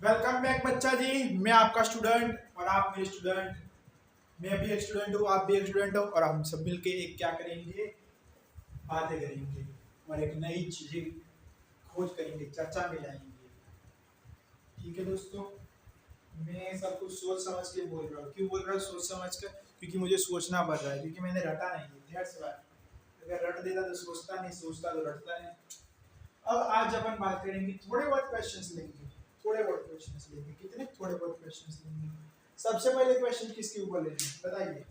Welcome back बच्चा जी। मैं आपका स्टूडेंट और आप मेरे स्टूडेंट। मैं भी एक स्टूडेंट हूँ, आप भी एक स्टूडेंट हो और हम सब मिलके एक क्या करेंगे, बातें करेंगे और एक नई चीजें खोज करेंगे, चर्चा में लाएंगे। ठीक है दोस्तों, मैं सब कुछ सोच समझ के बोल रहा हूँ। क्यों बोल रहा हूँ सोच समझ कर? क्योंकि मुझे सोचना पड़ रहा है, क्योंकि मैंने रटा नहीं है। That's why. अगर रट देता तो सोचता नहीं, सोचता तो रटता नहीं। अब आज अपन बात करेंगे, थोड़े बहुत क्वेश्चंस लेंगे। थोड़े बहुत क्वेश्चंस लेंगे। कितने? थोड़े बहुत क्वेश्चंस लेंगे। सबसे पहले क्वेश्चन किसके ऊपर लेंगे बताइए?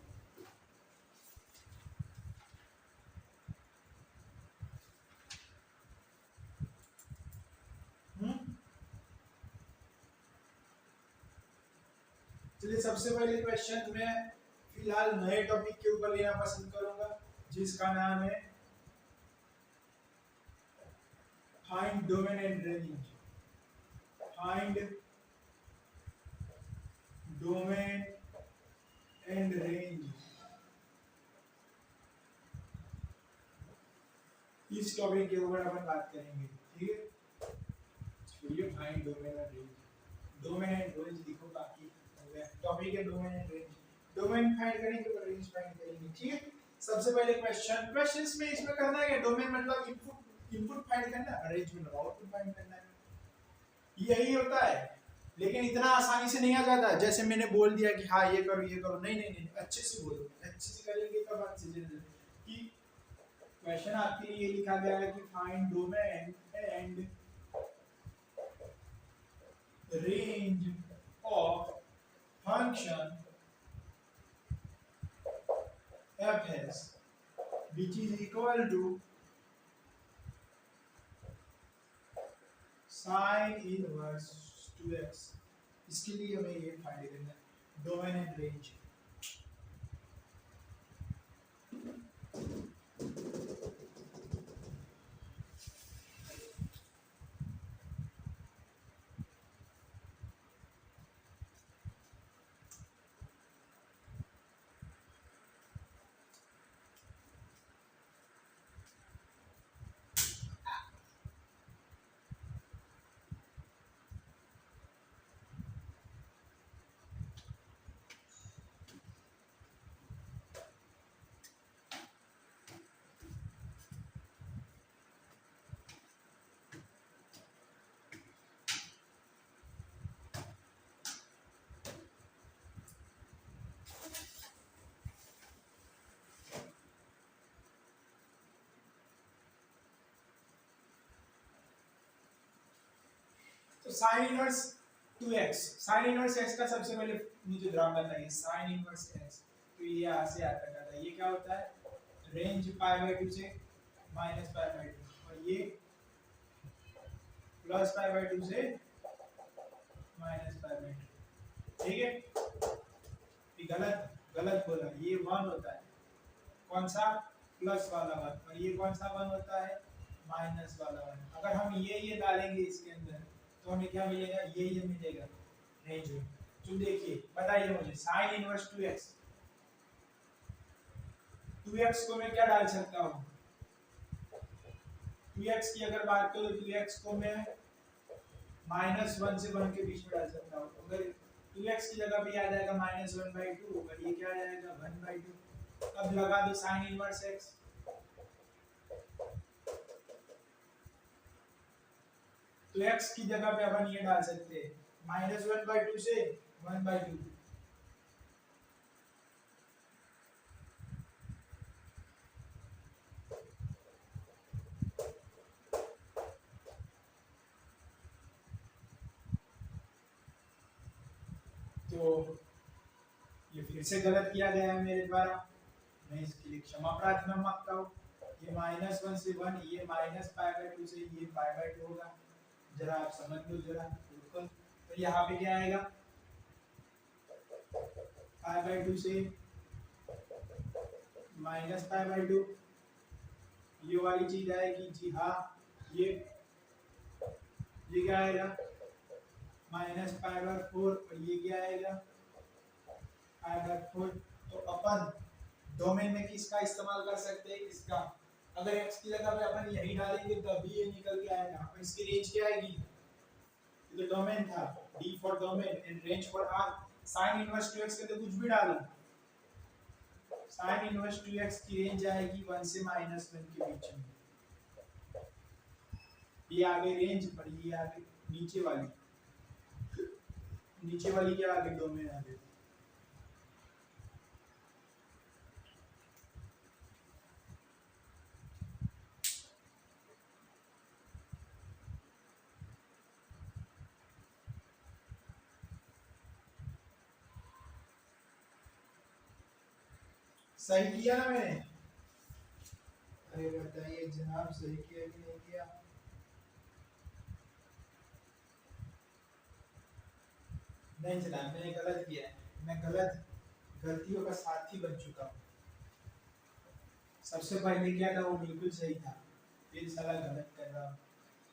हम्म? चलिए, सबसे पहले क्वेश्चन मैं फिलहाल नए टॉपिक के ऊपर लेना पसंद करूंगा, जिसका नाम है find domain and range. Find domain and range. इस टॉपिक के ऊपर अपन बात करेंगे। ठीक है, चलिए find domain and range. Domain and range लिखो ताकि टॉपिक है domain and range. Domain find करेंगे और रेंज फाइंड करेंगे। ठीक है, सबसे पहले क्वेश्चंस में इसमें करना है क्या? डोमेन मतलब इनपुट फाइंड करना, रेंज मतलब आउटपुट फाइंड करना है। यही होता है, लेकिन इतना आसानी से नहीं आ जाता। जैसे मैंने बोल दिया कि हाँ ये करो ये करो, नहीं नहीं नहीं, अच्छे से बोलो। अच्छे से करेंगे तब अच्छे से कि क्वेश्चन आपके लिए लिखा गया है कि find domain and range of function fs which is equal to sin inverse 2x। इसके लिए हमें ये फाइंड करना है, डोमेन एंड रेंज। तो sign inverse 2x, sine inverse x का सबसे पहले मुझे ग्राफ बताइए। साइन इनवर्स x, तो ये यहाँ से आता जाता है। ये क्या होता है? रेंज पाई बाय 2 से माइनस पाई बाय 2, और ये प्लस पाई बाय 2 से माइनस पाई बाय 2। ठीक है, ये गलत गलत बोला। ये 1 होता है। कौन सा? प्लस वाला 1। और ये कौन सा 1 होता है? माइनस वाला 1। अगर हम ये डालेंगे इसके अंदर तो हमें क्या मिलेगा? ये मिलेगा रेंज में। तो देखिए, बताइए मुझे, साइन इनवर्स 2x, 2x को मैं क्या डाल सकता हूँ? 2x की अगर बात करूँ, 2x को मैं -1 से 1 के बीच में डाल सकता हूँ। अगर 2x की जगह पे आ जाएगा -1/2, और ये क्या आ जाएगा? 1/2। अब लगा दो साइन इनवर्स x। तो x की जगह पे अपन ये डाल सकते हैं, -1/2 से 1/2। तो ये फिर से गलत किया गया है मेरे द्वारा, मैं इसके लिए क्षमा प्रार्थना मांगता हूँ। ये -1 से 1, ये -π/2 से ये π/2 होगा। जरा आप समझ लो जरा बिल्कुल। तो यहाँ पे क्या आएगा? π/2 से -π/2, ये वाली चीज आएगी। जी हाँ, ये क्या आएगा? -π/4, और ये क्या आएगा? π/4। तो अपन डोमेन में किसका इस्तेमाल कर सकते हैं? किसका? अगर x की जगह पे अपन यही डालेंगे तभी ये निकल के आएगा। और इसकी रेंज क्या आएगी? ये तो डोमेन था, D for domain and range for R. Sine inverse 2x के तो कुछ भी डालो, साइन इनवर्स 2x की रेंज आएगी 1 से -1 के बीच में। ये आगे रेंज पर, ये आगे नीचे वाली, नीचे वाली क्या आगे डोमेन आगे। सही किया ना मैंने? अरे बताइए जनाब, सही किया कि नहीं किया? नहीं जनाब, मैंने गलत किया है। मैं गलत गलतियों का साथी बन चुका हूँ। सबसे पहले क्या था वो बिल्कुल सही था, फिर साला गलत कर रहा हूँ।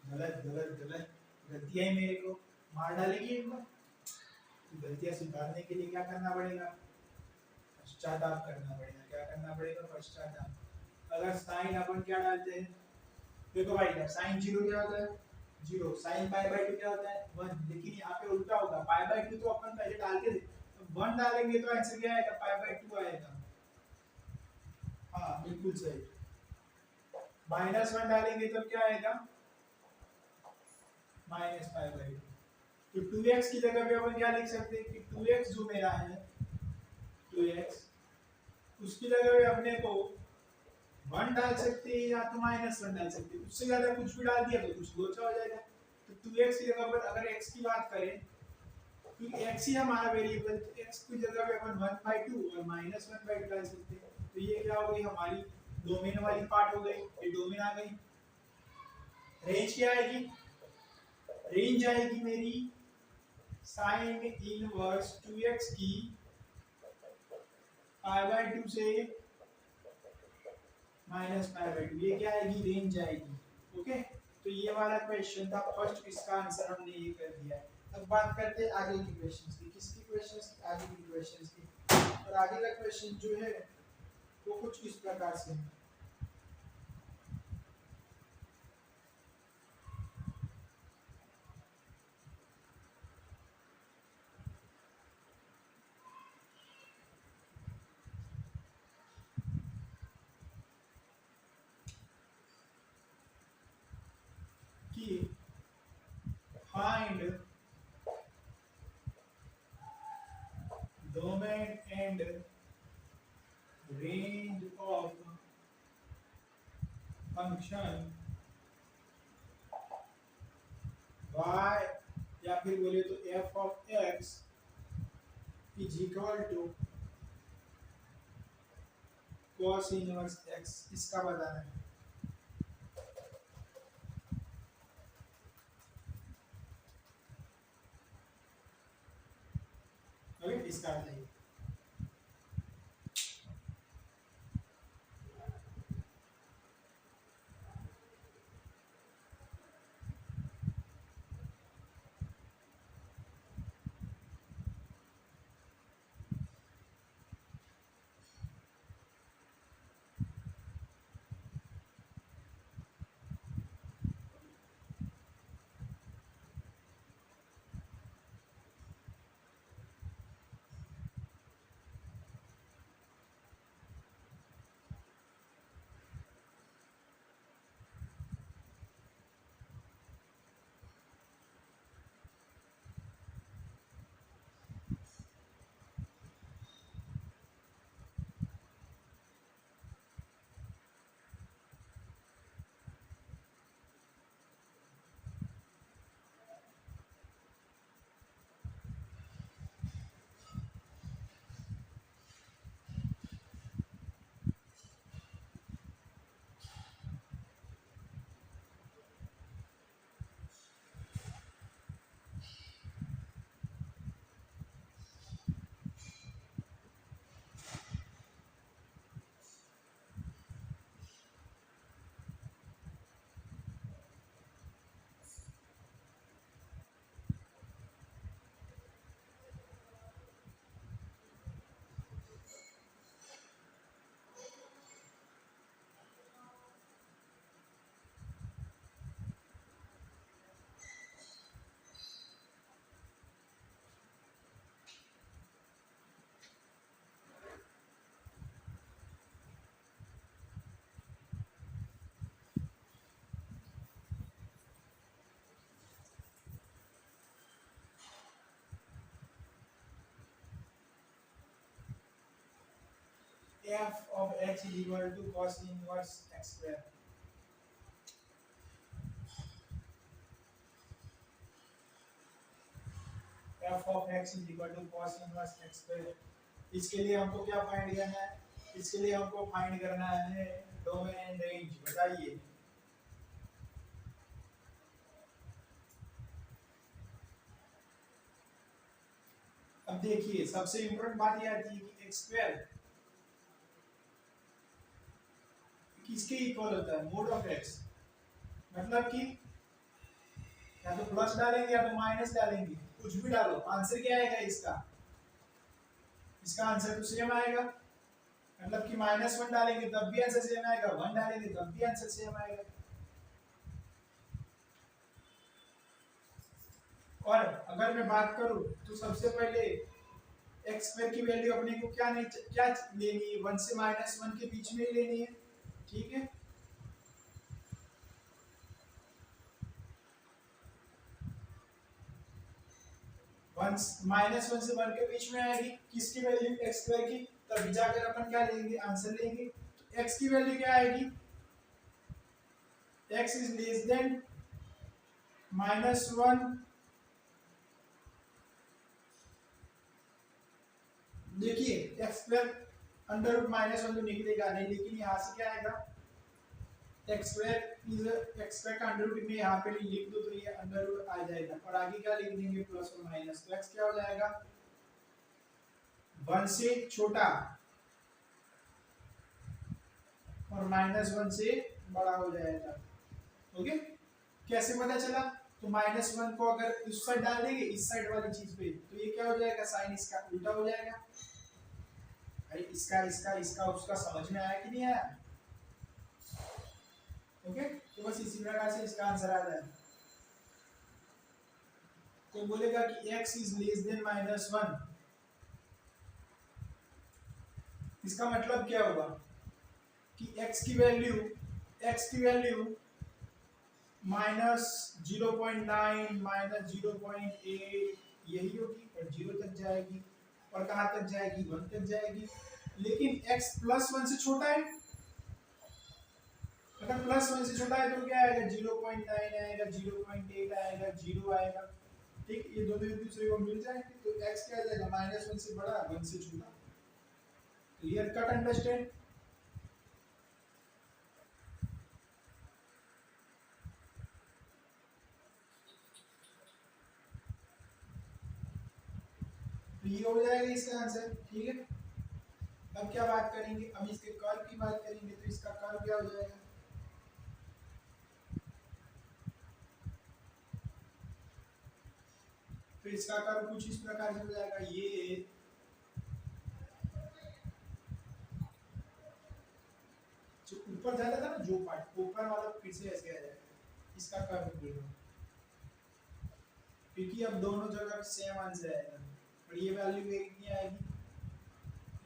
गलत गलत गलत गलतियाँ ही मेरे को मार डालेगी एक बार। तो गलतियाँ सुधारने के लिए क्या करना पड़ेगा? पश्चाताप करना पड़ेगा। क्या करना पड़ेगा? पश्चाताप। अगर साइन अपन क्या डालते हैं, देखो भाई साइन 0 क्या होता है? 0। साइन पाई बाई 2 क्या होता है? 1। लेकिन यहाँ पे उल्टा होगा, पाई बाई 2 तो अपन पहले डालते थे, तो 1 डालेंगे तो आंसर क्या आएगा? पाई बाई 2 आएगा। हाँ बिल्कुल सही। -1 डालेंगे तो क्या आएगा? Minus pi by 2। तो 2x की जगह पे अपन क्या लिख सकते हैं कि 2x जो मेरा है 2x, उसकी जगह पे अपने को 1 डाल सकते हैं या तो -1 डाल सकते हैं। उससे ज्यादा कुछ भी डाल दिया तो कुछ लोचा हो जाएगा। तो 2x की जगह पर अगर x की बात करें, क्योंकि x ही हमारा वेरिएबल, तो x की जगह पे अपन 1/2 और -1/2 डाल सकते हैं। तो ये क्या हो गई हमारी डोमेन वाली पार्ट हो गई, ये डोमेन आ गई। रेंज क्या आएगी? रेंज आएगी मेरी साइन इनवर्स 2x की π/2 से -π/2, ये क्या आएगी? रेंज आएगी। ओके, तो ये वाला क्वेश्चन था फर्स्ट, इसका आंसर हमने ये कर दिया है। अब बात करते हैं आगे की क्वेश्चंस की। किसकी क्वेश्चंस की? आगे की क्वेश्चंस की। और आगे का क्वेश्चन जो है वो कुछ इस प्रकार से है कि find domain and range of function y, या फिर बोले तो f of x is equal to cos inverse x, इसका बताना है। ओके, इसका बताइए। F of X is equal to cos inverse X square. F of X is equal to cos inverse X square. इसके लिए हमको क्या फाइंड करना है? इसके लिए हमको फाइंड करना है डोमेन एंड रेंज। बताइए। अब देखिए सबसे इंपॉर्टेंट बात यह आती है कि एक्स स्क्वायर किसके इक्वल होता है? Mode of x. मतलब कि या तो प्लस डालेंगे या तो माइनस डालेंगे, कुछ भी डालो, आंसर क्या आएगा इसका? इसका आंसर तो सेम आएगा। मतलब कि -1 डालेंगे तब भी आंसर सेम आएगा, 1 डालेंगे तब भी आंसर सेम आएगा। और अगर मैं बात करूं तो सबसे पहले एक्स स्क्वायर की वैल्यू अपने को क्या लेनी है? 1 से -1 के बीच में ही लेनी है। ठीक है, -1 से 1 के बीच में आएगी किसकी वैल्यू? एक्स स्क्वायर की। तब जाकर अपन क्या लेंगे? आंसर लेंगे। तो एक्स की वैल्यू क्या आएगी? X is less than -1। देखिए एक्स स्क्वायर अंडर रूट -1 तो निकलेगा नहीं, लेकिन यहाँ से क्या आएगा? एक्स स्क्वायर एक्स स्क्वायर का अंडर रूट में यहाँ पे लिख दो तो ये अंडर रूट आ जाएगा, और आगे क्या लिख देंगे? प्लस और माइनस। तो एक्स क्या हो जाएगा? 1 से छोटा और -1 से बड़ा हो जाएगा। ओके, कैसे पता चला? तो -1 को अगर इस साइड डाल देंगे, इस साइड वाली चीज पे, तो ये क्या हो जाएगा? साइन इसका उल्टा हो जाएगा। अरे इसका इसका इसका उसका समझ में आया कि नहीं आया? ओके, तो बस इसी प्रकार से इसका आंसर आ जाए। तो बोलेगा कि x इज लेस देन -1। इसका मतलब क्या होगा कि x की वैल्यू -0.9 -0.8 यही होगी, और 0 तक जाएगी। और कहाँ तक जाएगी? 1 तक जाएगी। लेकिन x +1 से छोटा है। अगर +1 से छोटा है तो क्या आएगा? 0.9 आएगा, 0.8 आएगा, 0 आएगा। ठीक, ये दोनों एक दूसरे को मिल जाएंगे, तो x क्या आ जाएगा? -1 से बड़ा, 1 से छोटा। Clear cut, understand? तो ये हो जाएगा इसका आंसर। ठीक है, अब क्या बात करेंगे? अब इसके कर्व की बात करेंगे। तो इसका कर्व क्या हो जाएगा? तो इसका कर्व कुछ इस प्रकार से हो जाएगा। ये जो ऊपर जाता था ना, जो पार्ट ऊपर वाला, फिर से ऐसे आ जाएगा। इसका कर्व देखो, क्योंकि अब दोनों जगह सेम आंसर आएगा। और ये वैल्यू एक नहीं आएगी,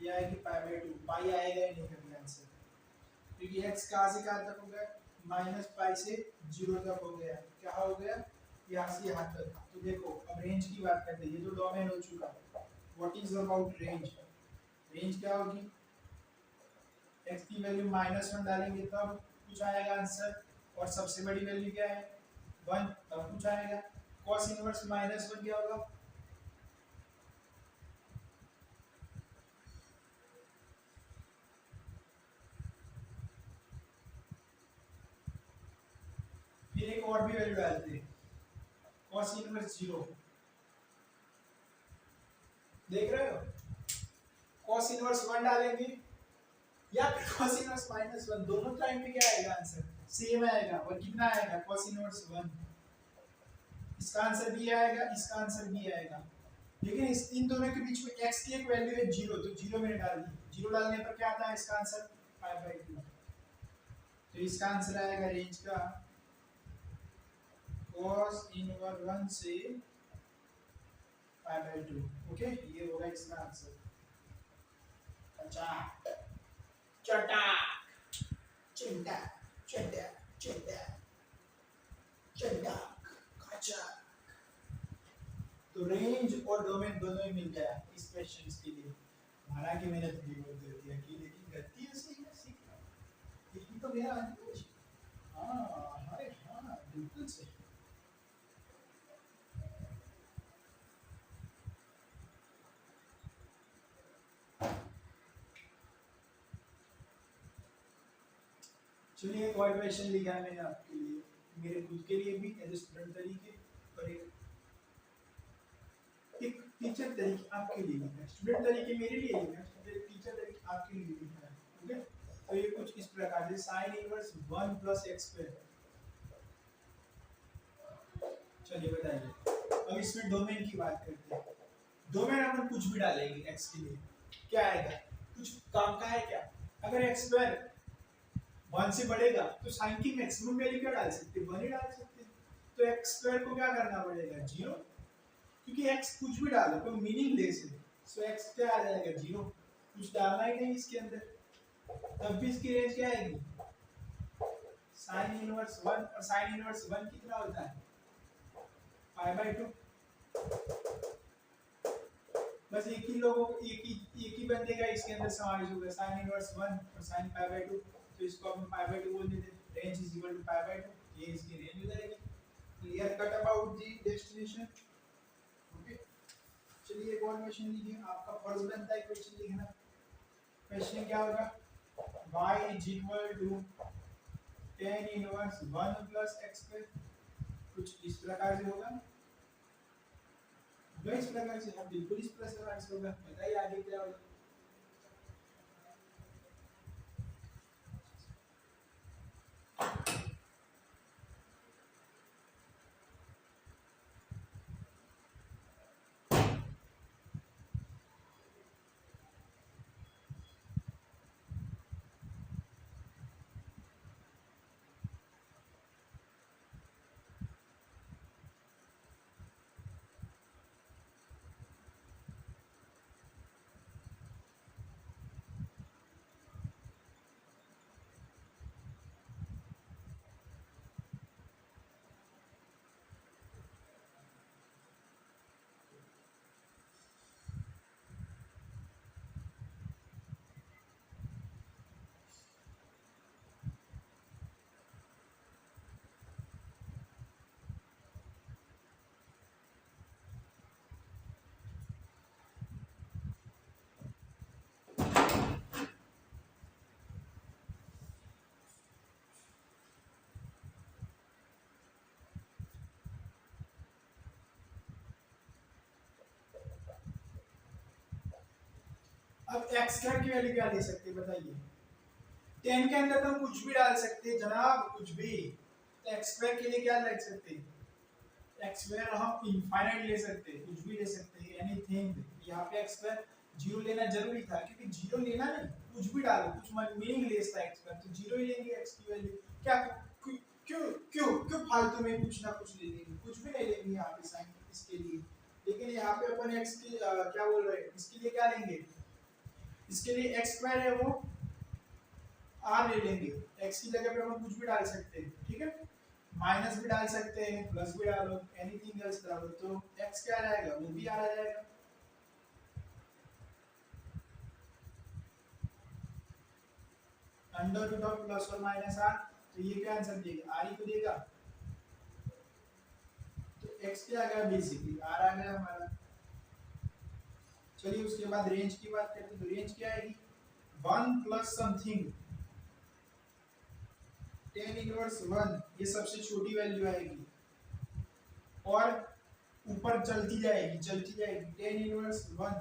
ये आएगी π/2। पाई आएगा ही नहीं कभी आंसर, क्योंकि x कहाँ से कहाँ तक हो गया? -π से 0 तक हो गया। क्या हो गया? यहाँ से यहाँ तक। तो देखो अब रेंज की बात करते हैं। ये जो डोमेन हो चुका, what is about range? Range क्या होगी? x की वैल्यू -1 डालेंगे तब कुछ आएगा आंसर, और सबसे बड़ी वैल्यू क्या है? 1, तब कुछ आएगा। cos इनवर्स -1 क्या होगा? फिर एक और भी वैल्यू डालते हैं, cos इनवर्स 0। देख रहे हो? cos इनवर्स 1 डालेंगे या फिर cos इनवर्स -1, दोनों टाइम पे क्या आएगा? आंसर सेम आएगा। और कितना आएगा? cos inverse 1। इसका आंसर भी आएगा, इसका आंसर भी आएगा। लेकिन इस इन दोनों के बीच में x की एक वैल्यू है 0, तो 0 मैंने डाल दी। 0 डालने पर क्या आता है इसका आंसर? π/2। तो इसका आंसर आएगा रेंज का cos इनवर्स 1 से π/2। ओके, ये होगा इसका आंसर। अच्छा, चटा चिंटा चिंटा चिंटा चिंटा अच्छा। तो रेंज और डोमेन दोनों ही मिल गया इस क्वेश्चन के लिए। हालांकि मैंने थोड़ी बहुत गलतियां की, लेकिन गलतियों से ही मैं सीख रहा हूँ। यही तो मेरा अप्रोच। हाँ, अरे हाँ, बिल्कुल सही। चलिए एक और क्वेश्चन लिखा है मैंने आपके लिए, मेरे खुद के लिए भी एज ए स्टूडेंट तरीके, और एक टीचर तरीके आपके लिए लिखा है। स्टूडेंट तरीके मेरे लिए लिखा है, टीचर तरीके आपके लिए लिखा है। ओके, तो ये कुछ इस प्रकार से sine inverse 1 plus x square. चलिए बताइए, अब इसमें डोमेन की बात करते हैं। डोमेन अपन कुछ भी डालेंगे एक्स के लिए, क्या आएगा? कुछ काम का है क्या? अगर एक्स स्क्वायर 1 से बढ़ेगा तो साइन की मैक्सिमम वैल्यू क्या डाल सकते हैं? 1 ही डाल सकते हैं। तो एक्स स्क्वायर को क्या करना पड़ेगा? 0, क्योंकि एक्स कुछ भी डालो तो मीनिंगलेस है। सो एक्स क्या आ जाएगा? 0। कुछ डालना ही नहीं इसके अंदर, तब भी इसकी रेंज क्या आएगी? साइन इनवर्स 1, और साइन इनवर्स 1 कितना होता है? π/2। बस एक ही लोगों को एक ही बंदे का इसके अंदर समावेश होगा, साइन इनवर्स 1 और साइन π/2। तो इसको अपन π/2 बोल देते हैं। रेंज इज इक्वल टू π/2, ये इसकी रेंज हो जाएगी। Clear cut about the destination. Okay, चलिए एक और क्वेश्चन लीजिए। आपका फर्ज बनता है क्वेश्चन लिखना। क्वेश्चन क्या होगा? y is equal to tan inverse 1 plus x square. कुछ इस प्रकार से होगा ना? इस प्रकार से, हाँ बिल्कुल इस प्रकार से होगा। बताइए आगे क्या होगा? अब x स्क्वायर की वैल्यू क्या ले सकते हैं बताइए? 10 के अंदर तो कुछ भी डाल सकते हैं जनाब, कुछ भी। तो x स्क्वायर के लिए क्या ले सकते हैं? x स्क्वायर हम इनफाइनाइट ले सकते हैं, कुछ भी ले सकते हैं, एनीथिंग। यहाँ पे x स्क्वायर 0 लेना जरूरी था, क्योंकि 0 लेना नहीं, कुछ भी डालो, कुछ मीनिंगलेस था x स्क्वायर, तो 0 ही लेंगे x की वैल्यू। क्या क्यों क्यों क्यों क्यों फालतू में कुछ ना कुछ ले लेंगे? कुछ भी नहीं लेंगे यहाँ पे साइन इसके लिए। लेकिन यहाँ पे अपन x की क्या बोल रहे हैं, इसके लिए क्या लेंगे? इसके लिए x स्क्वायर है वो r ले लेंगे। x की जगह पे हम कुछ भी डाल सकते हैं, ठीक है? माइनस भी डाल सकते हैं, प्लस भी डालो, एनीथिंग एल्स डालो, तो x क्या आ जाएगा? वो भी r आ जाएगा। अंडर रूट ऑफ प्लस और माइनस r, तो ये क्या आंसर देगा? r ही तो देगा। तो x क्या आ गया? बेसिकली r आ गया हमारा। चलिए उसके बाद रेंज की बात करते हैं। तो रेंज क्या आएगी? 1 प्लस समथिंग tan इनवर्स 1, ये सबसे छोटी वैल्यू आएगी, और ऊपर चलती जाएगी tan इनवर्स 1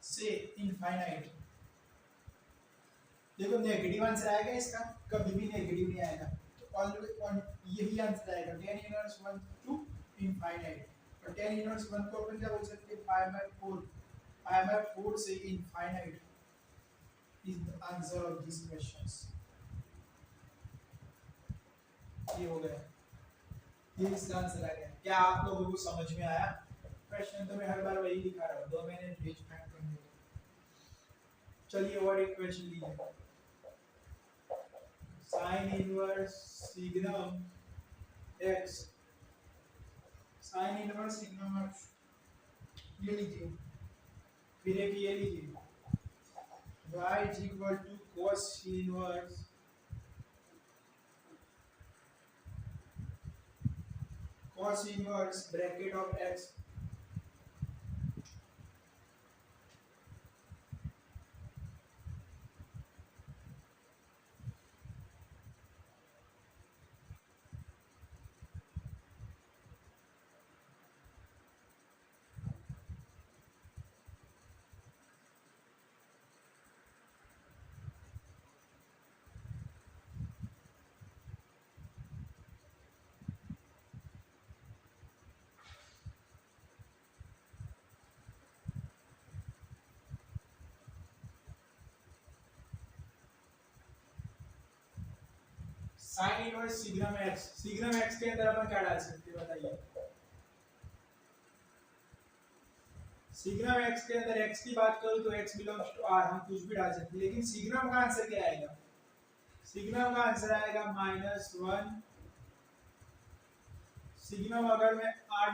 से इनफाइनाइट। देखो नेगेटिव आंसर आएगा इसका, कभी भी नेगेटिव नहीं आएगा, तो ऑलवेज यही आंसर आएगा, tan इनवर्स 1 टू इनफाइनाइट। और tan इनवर्स 1 को अपन क्या बोल सकते हैं? π/4 से infinite is the answer of this questions. ये हो गया, ये इसका आंसर आ गया। क्या आप लोगों को समझ में आया? क्वेश्चन तो मैं हर बार वही दिखा रहा हूँ, 2 महीने पेज पैक करने। चलिए और एक क्वेश्चन लीजिए। Sine inverse signum x inverse sigma X ये लीजिए, फिर एक ये लीजिए, y is equal to cos inverse bracket of x sine inverse signum X के अंदर अपन क्या डाल सकते हैं बताइए। सिग्नम एक्स के अंदर x की बात करूं तो x बिलोंग्स टू r, हम कुछ भी डाल सकते हैं, लेकिन सिग्नम का आंसर क्या आएगा? सिग्नम का आंसर आएगा -1। सिग्नम अगर मैं r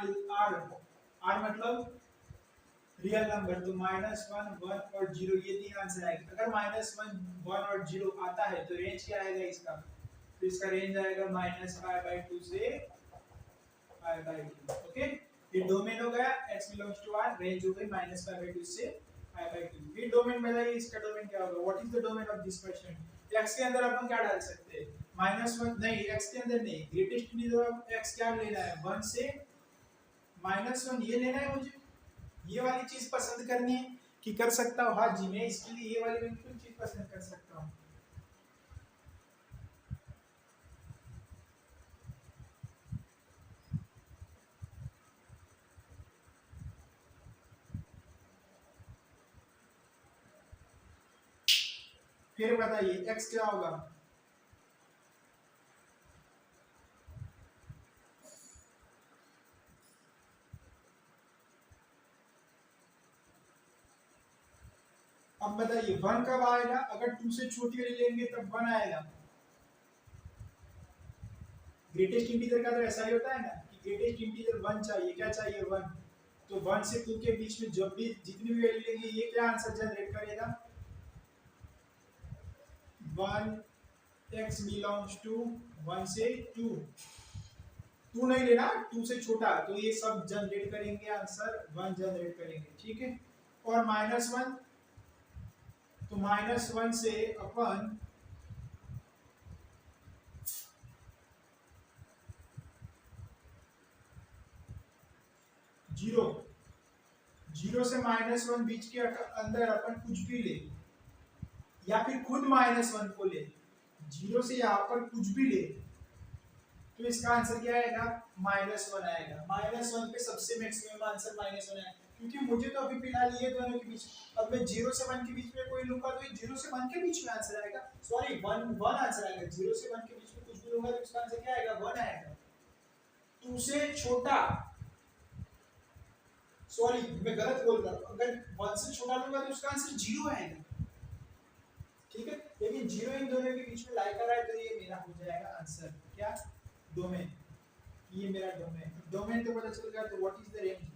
मतलब रियल नंबर, तो -1 1 और 0 ये तीन आंसर आएगा। अगर -1 1 और 0 आता है तो रेंज क्या आएगा इसका? तो इसका रेंज आएगा -π/2 से π/2। ओके, ये डोमेन हो गया x belongs to r, range हो गई -π/2 से π/2। फिर डोमेन बताइए, इसका डोमेन क्या होगा? What is the domain of this question? x के अंदर अपन क्या डाल सकते हैं? -1 नहीं, x के अंदर नहीं, ग्रेटेस्ट इंटीजर ऑफ x क्या लेना है? 1 से -1 ये लेना है मुझे। ये वाली चीज पसंद करनी है कि कर सकता हूँ? हाँ जी, मैं इसके लिए ये वाली बिल्कुल चीज पसंद कर सकता हूँ। फिर बताइए x क्या होगा? अब बताइए 1 कब आएगा? अगर 2 से छोटी वाली लेंगे तब 1 आएगा। ग्रेटेस्ट इंटीजर का तो ऐसा ही होता है ना कि ग्रेटेस्ट इंटीजर 1 चाहिए। क्या चाहिए? 1। तो 1 से 2 के बीच में जब भी जितनी भी वैल्यू लेंगे ये क्या आंसर जनरेट करेगा? 1 x बिलोंग्स टू 1 से 2। 2 नहीं लेना, 2 से छोटा, तो ये सब जनरेट करेंगे आंसर 1 जनरेट करेंगे। ठीक है, और -1, तो -1 से अपन 0 से -1 बीच के अंदर अपन कुछ भी ले, या फिर खुद -1 को ले, 0 से यहाँ पर कुछ भी ले, तो इसका आंसर क्या आएगा? -1 आएगा। -1 पे सबसे मैक्सिमम आंसर -1 आएगा, क्योंकि मुझे तो अभी फिलहाल ये दोनों के बीच, अब मैं 0 से 1 के बीच में कोई लूंगा तो 0 से 1 के बीच में आंसर आएगा, सॉरी 1 आंसर आएगा। 0 से 1 के बीच में कुछ भी लूंगा तो इसका आंसर क्या आएगा? 1 आएगा। 2 से छोटा, सॉरी मैं गलत बोल रहा हूँ, अगर 1 से छोटा लूंगा तो उसका आंसर 0 आएगा। ठीक है, लेकिन 0 इन दोनों के बीच में लाई कर रहा है तो ये मेरा हो जाएगा आंसर। क्या? डोमेन। ये मेरा डोमेन तो पता चल गया। तो what is the range?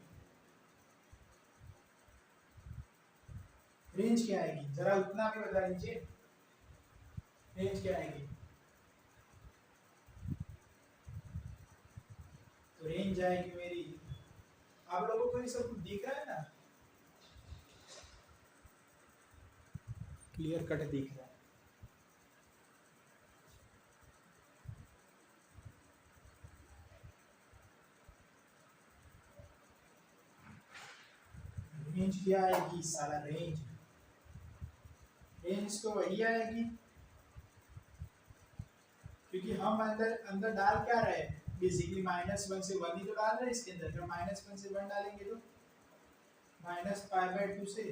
Range क्या आएगी? जरा उतना भी बता दीजिए, रेंज क्या आएगी? तो रेंज आएगी मेरी, आप लोगों को ये सब कुछ दिख रहा है ना? क्लियर कट दिख रहा है। रेंज क्या आएगी? सारा रेंज तो वही आएगी, क्योंकि हम अंदर डाल क्या रहे हैं? बेसिकली -1 से 1 ही तो डाल रहे हैं इसके अंदर। जब -1 से 1 डालेंगे तो -π/2 से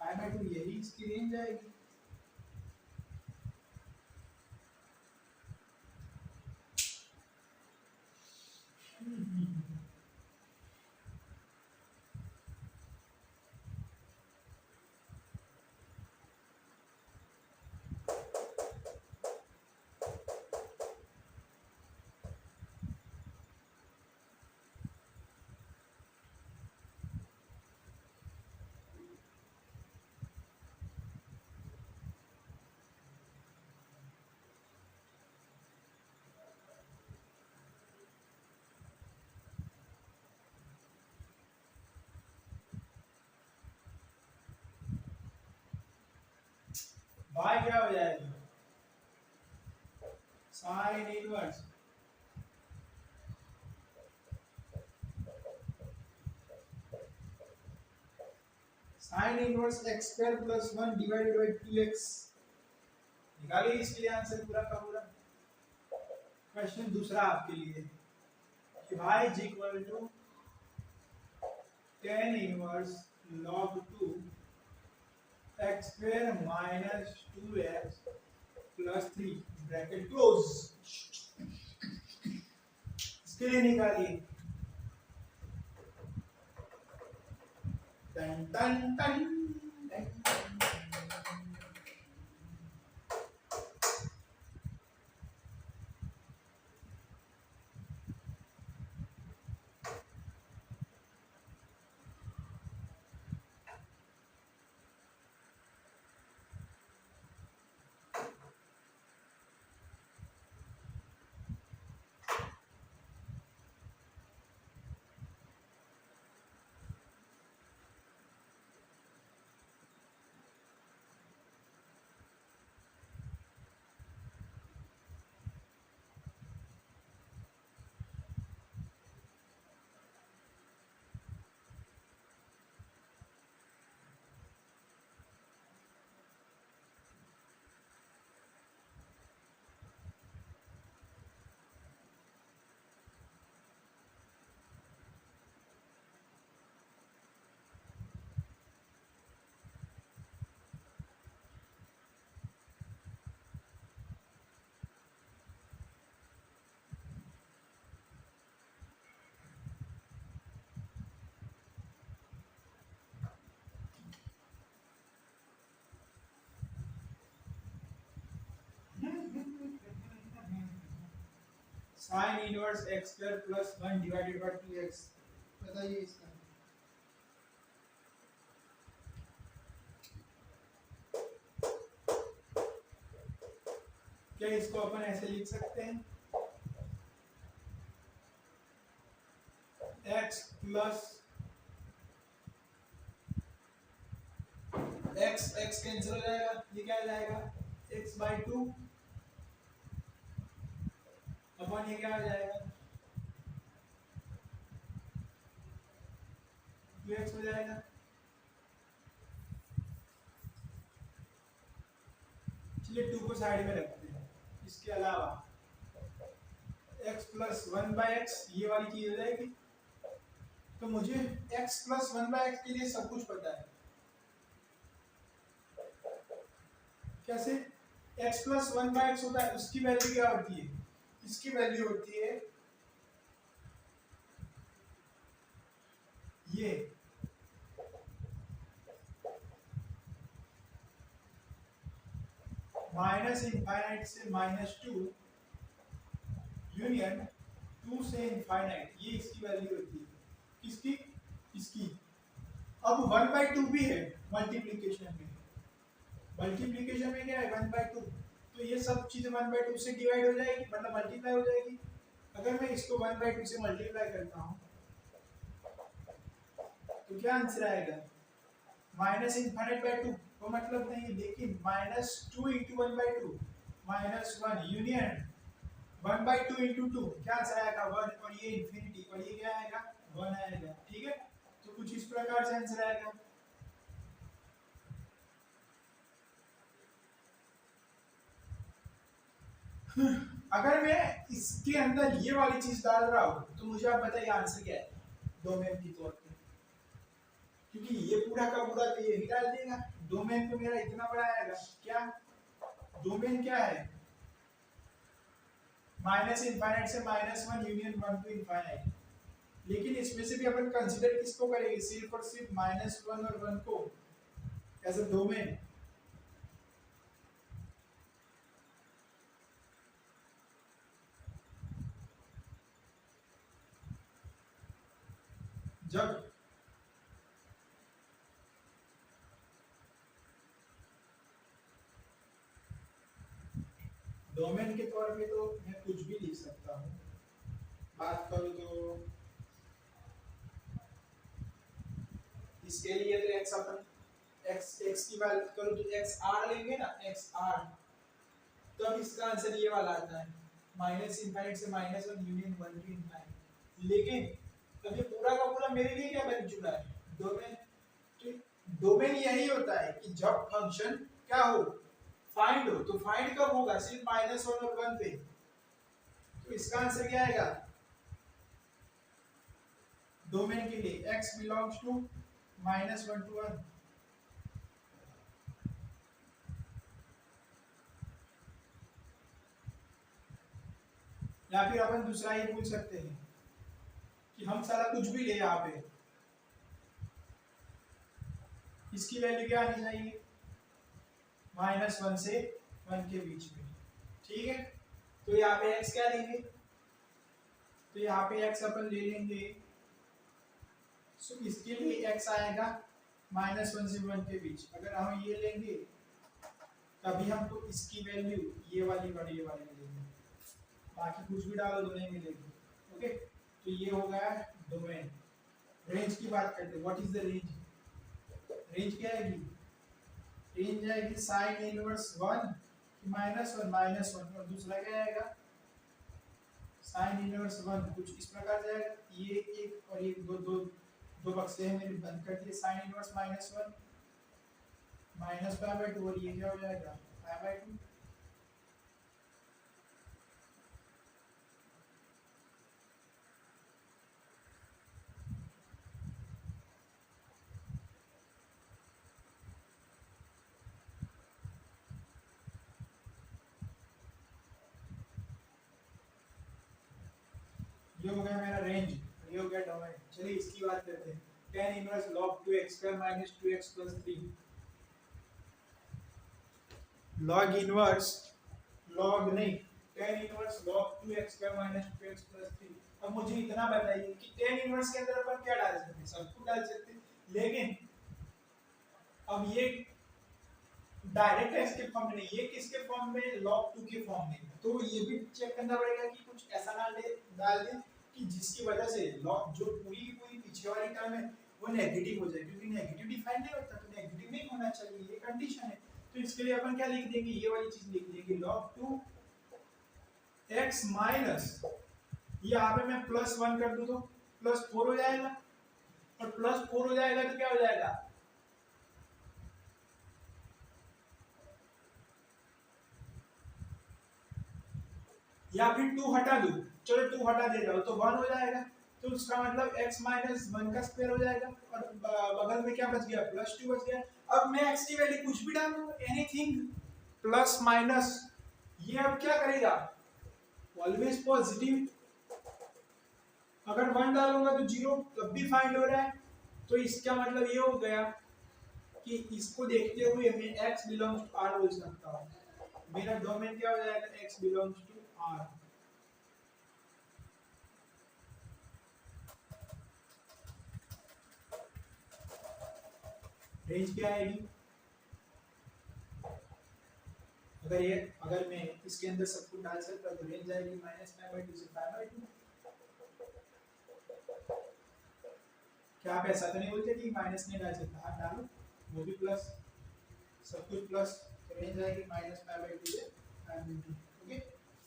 π/2, यही इसकी रेंज आएगी। y क्या हो जाएगा, sign inverse X square plus 1 divided by 2x। निकालिए इसके लिए आंसर पूरा का पूरा। क्वेश्चन दूसरा आपके लिए कि y is equal to tan inverse log 2 x square minus 2x plus 3 bracket close. इसके लिए निकालिए टन टन टन टन। Sine inverse X square plus 1 divided by 2x। बताइए इसका। क्या इसको अपन ऐसे लिख सकते हैं, x प्लस x कैंसिल हो जाएगा, ये क्या हो जाएगा x बाई 2 अपन, ये क्या हो जाएगा 2x हो जाएगा। चलिए 2 को साइड में रखते हैं। इसके अलावा x प्लस 1 बाई एक्स ये वाली चीज हो जाएगी। तो मुझे x प्लस 1 बाई एक्स के लिए सब कुछ पता है। कैसे? x प्लस 1 बाई एक्स होता है, उसकी वैल्यू क्या होती है, इसकी वैल्यू होती है ये माइनस इनफाइनाइट से -2 यूनियन 2 से इनफाइनाइट, ये इसकी वैल्यू होती है। किसकी? इसकी। अब 1/2 भी है मल्टीप्लिकेशन में। मल्टीप्लिकेशन में क्या है 1/2, तो ये सब चीजें 1/2 से डिवाइड हो जाएगी, मतलब मल्टीप्लाई हो जाएगी। अगर मैं इसको 1/2 से मल्टीप्लाई करता हूँ तो क्या आंसर आएगा, माइनस इनफाइनाइट बाई 2, तो मतलब नहीं, लेकिन -2 इंटू 1/2 -1 यूनियन 1/2 इंटू 2, क्या आंसर आएगा 1, और ये इन्फिनिटी, और ये क्या आएगा 1 आएगा। ठीक है, तो कुछ इस प्रकार से आंसर आएगा। अगर मैं इसके अंदर ये वाली चीज डाल रहा हूं तो मुझे आप बताइए आंसर क्या है डोमेन के तौर पे, क्योंकि ये पूरा का पूरा तो यही डाल देगा। डोमेन तो मेरा इतना बड़ा आएगा। क्या डोमेन क्या है, माइनस इनफाइनाइट से -1 यूनियन 1 टू इनफाइनाइट। लेकिन इसमें से भी अपन कंसीडर किसको करेंगे, सिर्फ और सिर्फ -1 और 1 को एज अ डोमेन। जब डोमेन के तौर पे तो मैं कुछ भी लिख सकता हूँ। बात करूँ तो इसके लिए तो x x की वैल्यू करो तो एक्स आर लेंगे ना, एक्स आर, तो अब इसका आंसर ये वाला आता है माइनस इनफाइनाइट से minus one union one two infinite. लेकिन अब ये पूरा का पूरा मेरे लिए क्या बन चुका है, डोमेन। तो डोमेन यही होता है कि जब फंक्शन क्या हो, फाइंड हो, तो फाइंड कब होगा, सिर्फ माइनस वन और वन पे। तो इसका आंसर क्या आएगा डोमेन के लिए, x belongs to minus one to one. या फिर अपन दूसरा ये पूछ सकते हैं कि हम सारा कुछ भी ले यहाँ पे, इसकी वैल्यू क्या आनी चाहिए, माइनस वन से वन के बीच में, ठीक है। तो यहाँ पे x क्या लेंगे, तो यहाँ पे x अपन ले लेंगे, सो इसके लिए x आएगा माइनस वन से वन के बीच। अगर हम ये लेंगे तभी हमको इसकी वैल्यू ये वाली और ये वाली मिलेगी, बाकी कुछ भी डालो तो नहीं मिलेगी। ओके, तो ये हो गया डोमेन। रेंज की बात करते हैं, what is the range, range क्या आएगी, रेंज आएगी sine inverse one minus one और दूसरा क्या आएगा साइन इनवर्स वन, कुछ इस प्रकार जाएगा। ये एक और ये दो बक्से हैं मैंने बंद कर दिए, sine inverse minus one minus pi by two, और ये क्या हो जाएगा पाई बाई टू। ये हो गया मेरा रेंज, ये हो गया डोमेन। चलिए इसकी बात करते हैं, tan inverse log 2x square minus 2x plus 3, log inverse log नहीं tan inverse log 2x square minus 2x plus 3। अब मुझे इतना बताइए कि tan इनवर्स के अंदर अपन क्या डाल सकते हैं, सब कुछ डाल सकते हैं, लेकिन अब ये डायरेक्ट है इसके फॉर्म में नहीं, ये किसके फॉर्म में, log 2 के फॉर्म में। तो ये भी चेक करना पड़ेगा कि कुछ ऐसा ना डाल दे कि जिसकी वजह से log जो पूरी की पूरी पीछे वाली टर्म है वो नेगेटिव हो जाए, क्योंकि नेगेटिव डिफाइन नहीं होता, तो नेगेटिव नहीं होना चाहिए, ये कंडीशन है। तो इसके लिए अपन क्या लिख देंगे, ये वाली चीज लिख देंगे log 2 x माइनस, यहाँ पे मैं प्लस वन कर दूं तो प्लस 4 हो जाएगा, और प्लस 4 हो जाएगा तो क्या हो जाएगा, या फिर 2 हटा दूं, चलो 2 हटा दे रहा हूं तो 1 हो जाएगा। तो उसका मतलब x माइनस वन का स्क्वायर हो जाएगा, और बगल में क्या बच गया, प्लस 2 बच गया। अब मैं x की वैल्यू कुछ भी डालूं, एनीथिंग प्लस माइनस, ये अब क्या करेगा, ऑलवेज पॉजिटिव। अगर 1 डालूंगा तो 0, तब भी फाइंड हो रहा है। तो इसका मतलब ये हो गया कि इसको देखते हुए मैं x बिलोंग्स टू r बोल सकता हूं। मेरा डोमेन क्या हो जाएगा, x belongs to r। Range क्या आएगी, अगर मैं इसके अंदर सब कुछ डाल सकता तो रेंज आएगी माइनस पाई बाई टू से पाई बाई टू। क्या आप ऐसा तो नहीं बोलते कि माइनस नहीं डाल सकता, हाँ डालो, वो भी प्लस, सब कुछ प्लस, तो रेंज आएगी माइनस पाई बाई टू से pi by two. Okay,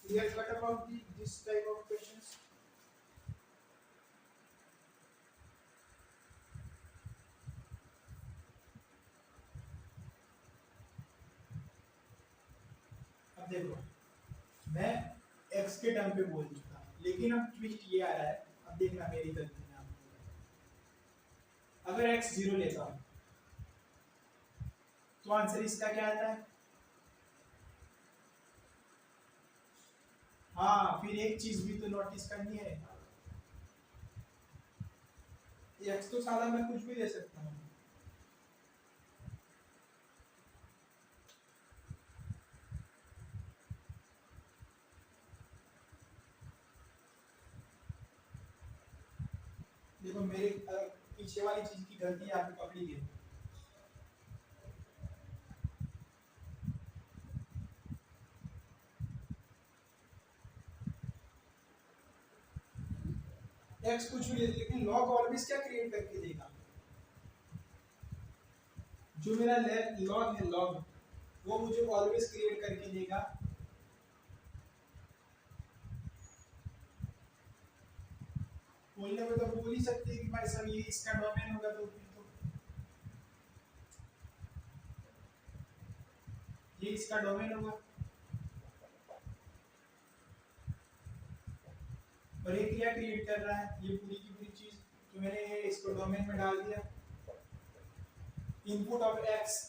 clear cut about this type of questions. अब देखो मैं x के टर्म पे बोल चुका, लेकिन अब ट्विस्ट ये आ रहा है, अब देखना मेरी गलती है। अगर x 0 लेता हूं तो आंसर इसका क्या आता है, हाँ फिर एक चीज भी तो नोटिस करनी है, x तो साला मैं कुछ भी ले सकता हूँ। देखो मेरे पीछे वाली चीज की गलती यहाँ पे पकड़ी गई। एक्स कुछ भी ले, लेकिन लॉग ऑलवेज क्या क्रिएट करके देगा, जो मेरा लॉग है लॉग, वो मुझे ऑलवेज क्रिएट करके देगा। बोलने में तो बोल ही सकते हैं कि भाई साहब ये इसका डोमेन होगा, तो ये इसका डोमेन होगा। और ये क्या क्रिएट कर रहा है, ये पूरी की पूरी चीज तो मैंने ये इसको डोमेन में डाल दिया, इनपुट ऑफ एक्स।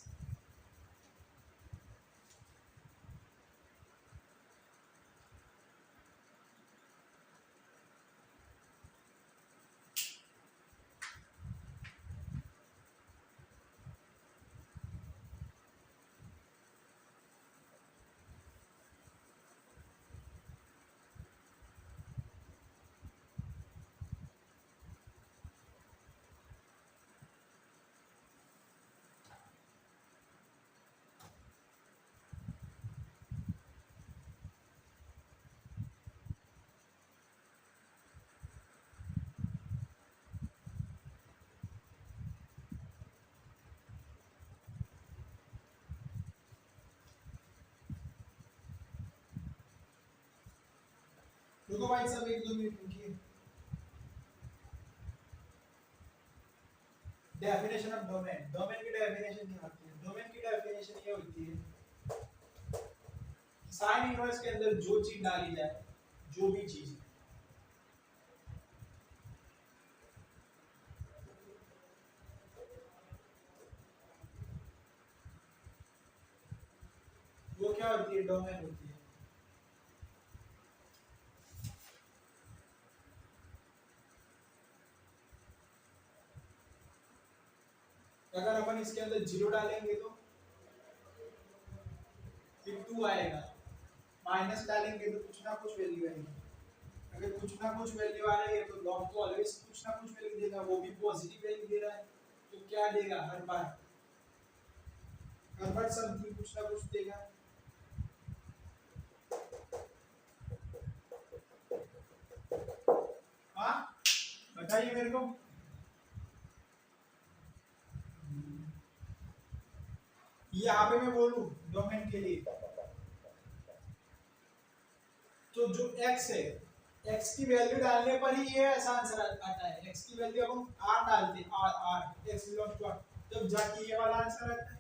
रुको भाई साहब, एक दो मिनट रुकिए। डेफिनेशन ऑफ डोमेन, डोमेन की डेफिनेशन क्या होती है? डोमेन की डेफिनेशन ये होती है साइन इनवर्स के अंदर जो चीज डाली जाए, जो भी चीज, वो क्या होती है? डोमेन होती है। अगर अपन इसके अंदर जीरो डालेंगे तो फिर 2 आएगा, माइनस डालेंगे तो कुछ ना कुछ वैल्यू आएगी। अगर कुछ ना कुछ वैल्यू आ रही है तो लॉग तो ऑलवेज कुछ ना कुछ वैल्यू देगा, वो भी पॉजिटिव वैल्यू दे रहा है तो क्या देगा? हर बार समथिंग कुछ ना कुछ देगा। हाँ बताइए मेरे को। यहाँ पे मैं बोलूं डोमेन के लिए, तो जो x है, x की वैल्यू डालने पर ही ये ऐसा आंसर आता है। x की वैल्यू अब हम r डालते हैं, r x belongs to r, तब जाके ये वाला आंसर आता है।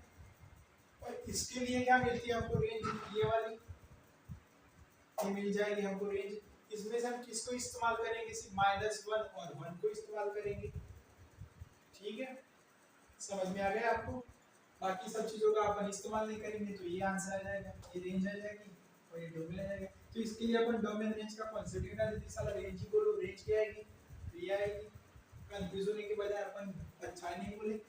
और इसके लिए क्या मिलती है हमको? रेंज, ये वाली ये मिल जाएगी हमको रेंज। इसमें से हम किसको इस्तेमाल करेंगे? सिर्फ -1 और 1 को इस्तेमाल करेंगे। ठीक है, समझ में आ गया आपको? बाकी सब चीजों का अपन इस्तेमाल नहीं करेंगे तो ये आंसर आ जाएगा, ये रेंज आ जाएगी और ये डोमेन आ जाएगा। तो इसके लिए अपन डोमेन रेंज का कॉन्सेप्ट निकाल देते हैं। साला रेंज ही बोलो, रेंज क्या आएगी? तो ये आएगी। कंफ्यूज होने के बजाय अपन अच्छा नहीं बोले,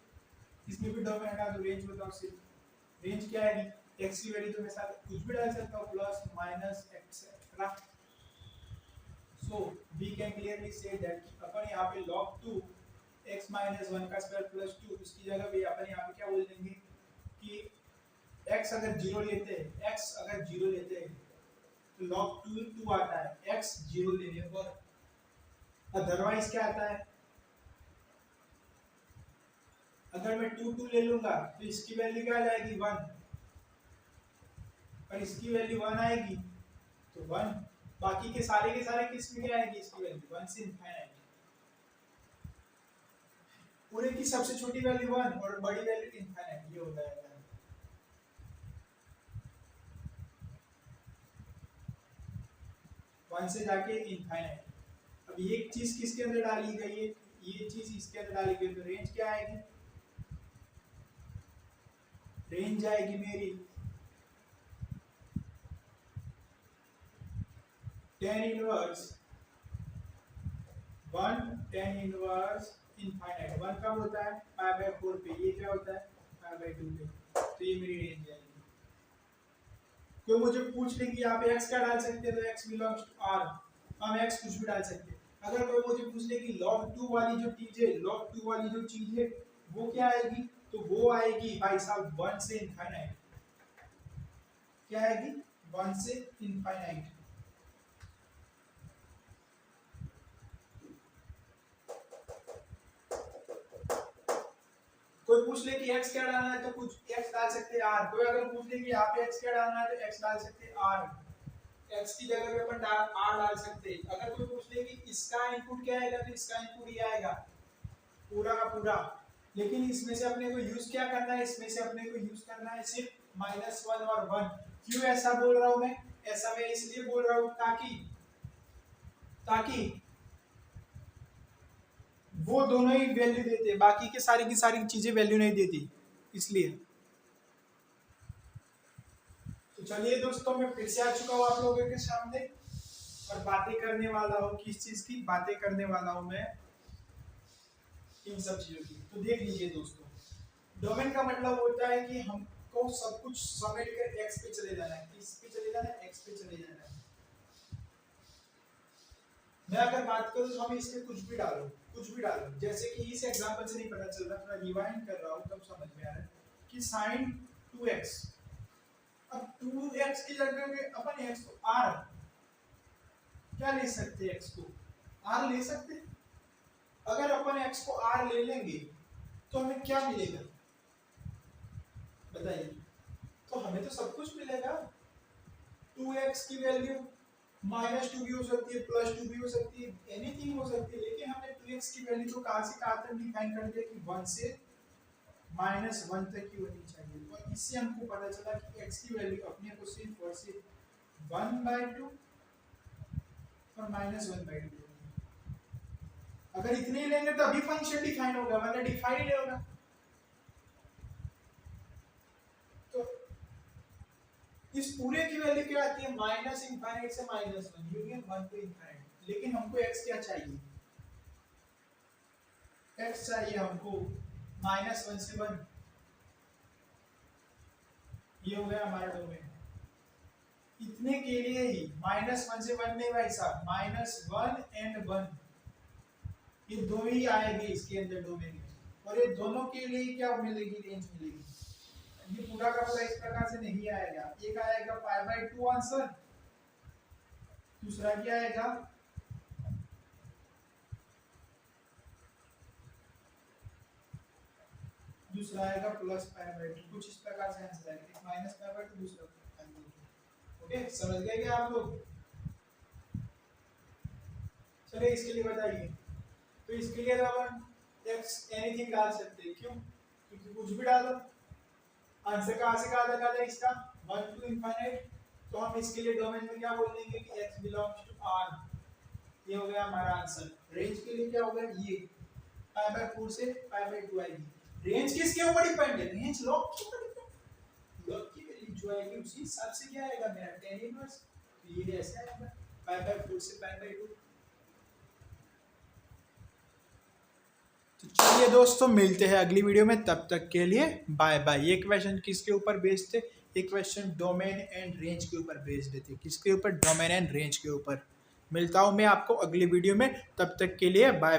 इसमें भी डोमेन हटा दो, रेंज बताओ सिर्फ। रेंज क्या आएगी? x की वैल्यू तो मैं साथ कुछ भी डाल सकता हूं, plus minus etcetera. So we can clearly see that अपन यहाँ पे log 2 x - 1 का स्क्वायर प्लस 2, उसकी जगह पे अपन यहाँ पे क्या बोल देंगे कि x अगर 0 लेते हैं, x अगर 0 लेते हैं तो log 2 आता है, x 0 लेने पर। अदरवाइज क्या आता है? अगर मैं 2 ले लूंगा तो इसकी वैल्यू क्या आ जाएगी? 1, और इसकी वैल्यू 1 आएगी तो 1। बाकी के सारे किस में क्या आएगी? इसकी वैल्यू 1 से इनफाइनाइट। पूरे की सबसे छोटी वैल्यू 1 और बड़ी वैल्यू इनफाइनाइट, ये होता है 1 से जाके इनफाइनाइट। अब ये चीज किसके अंदर डाली गई है? ये चीज इसके अंदर डाली गई, तो रेंज क्या आएगी? रेंज आएगी मेरी tan inverse 1, tan inverse infinite. 1 कब होता है? π/4 पे। ये क्या होता है? π/2 पे। तो ये मेरी रेंज आएगी। कोई मुझे पूछ ले कि यहाँ पे x क्या डाल सकते हैं, तो x बिलोंग्स टू r, हम x कुछ भी डाल सकते हैं। अगर कोई मुझे पूछ ले कि log 2 वाली जो चीज है, log 2 वाली जो चीज है वो क्या आएगी, तो वो आएगी भाई साहब 1 से इनफाइनाइट। क्या आएगी? 1 से इनफाइनाइट। कोई पूछ ले कि एक्स क्या डालना है तो कुछ एक्स डाल सकते हैं आर। कोई अगर पूछ ले कि यहाँ पे एक्स क्या डालना है तो एक्स डाल सकते हैं आर, एक्स की जगह पे अपन आर डाल सकते हैं। अगर कोई पूछ ले कि इसका इनपुट क्या आएगा तो इसका इनपुट ये आएगा पूरा का पूरा। लेकिन इसमें से अपने को यूज क्या करना है, इसमें से अपने को यूज करना है सिर्फ -1 और 1। क्यों ऐसा बोल रहा हूं मैं, ऐसा मैं इसलिए बोल रहा हूं ताकि वो दोनों ही वैल्यू देते, बाकी के सारी की सारी चीजें वैल्यू नहीं देती, इसलिए। तो चलिए दोस्तों, मैं फिर से आ चुका हूँ आप लोगों के सामने और बातें करने वाला हूँ। किस चीज की बातें करने वाला हूँ मैं? इन सब चीजों की। तो देख लीजिए दोस्तों, डोमेन का मतलब होता है कि हमको सब कुछ समेट कर एक्स पे चले जाना है। किस पे चले जाना है? एक्स पे चले जाना है। मैं अगर बात करूं तो हमें इसमें कुछ भी डालो, जैसे कि इस एग्जांपल से नहीं पता चल रहा, थोड़ा रिवाइंड कर रहा हूं तब समझ में आ रहा है कि sin 2x। अब 2x की जगह पे अपन x को r क्या ले सकते हैं, x को r ले सकते हैं। अगर अपन x को r ले लेंगे तो हमें क्या मिलेगा बताइए? तो हमें तो सब कुछ मिलेगा। 2x की वैल्यू -2 भी हो सकती है, +2 भी हो सकती है, एनीथिंग हो सकती है। लेकिन हमने 2x की वैल्यू को कहां से कहां तक डिफाइन कर दिया कि 1 से -1 तक की होनी चाहिए। तो इससे हमको पता चला कि x की वैल्यू अपने को सिर्फ और सिर्फ 1/2 और -1/2। अगर इतने लेंगे तो अभी फंक्शन डिफाइन होगा, वरना डिफाइन नहीं होगा। तो इस पूरे की वैल्यू क्या आती है? -∞ से -1 यूनियन 1 टू ∞। लेकिन हमको x क्या चाहिए? x चाहिए हमको -1 से 1। ये हो गया हमारा डोमेन। इतने के लिए ही -1 से 1 नहीं भाई साहब, -1 एंड 1 ये दो ही आएंगे इसके अंदर डोमेन में। और ये दोनों के लिए क्या मिलेगी? रेंज मिलेगी। ये पूरा का पूरा इस प्रकार से नहीं आएगा। एक आएगा π/2 आंसर, दूसरा क्या आएगा +π/2। कुछ इस प्रकार से आंसर आएगा, एक -π/2 दूसरा π/2। ओके, समझ गए क्या आप लोग? चलिए इसके लिए बताइए। तो इसके लिए अपन x एनीथिंग डाल सकते हैं। क्यों? क्योंकि कुछ भी डालो, आंसर कहां से कहां तक आ जाए इसका 1 टू ∞। तो हम इसके लिए डोमेन में क्या बोल देंगे कि x बिलोंग्स टू r। ये हो गया हमारा आंसर। रेंज के लिए क्या होगा? ये π/4 से π/2 आएगी। रेंज किसके ऊपर डिपेंड है? रेंज लॉग के ऊपर डिपेंड। लॉग की वैल्यू जो आएगी उसी हिसाब से क्या आएगा मेरा tan इनवर्स। तो ये ऐसे आएगा π/4 से π/2। तो चलिए दोस्तों, मिलते हैं अगली वीडियो में, तब तक के लिए बाय बाय। ये क्वेश्चन किसके ऊपर बेस्ड थे? एक क्वेश्चन डोमेन एंड रेंज के ऊपर बेस्ड थे। किसके ऊपर? डोमेन एंड रेंज के ऊपर। मिलता हूं मैं आपको अगली वीडियो में, तब तक के लिए बाय।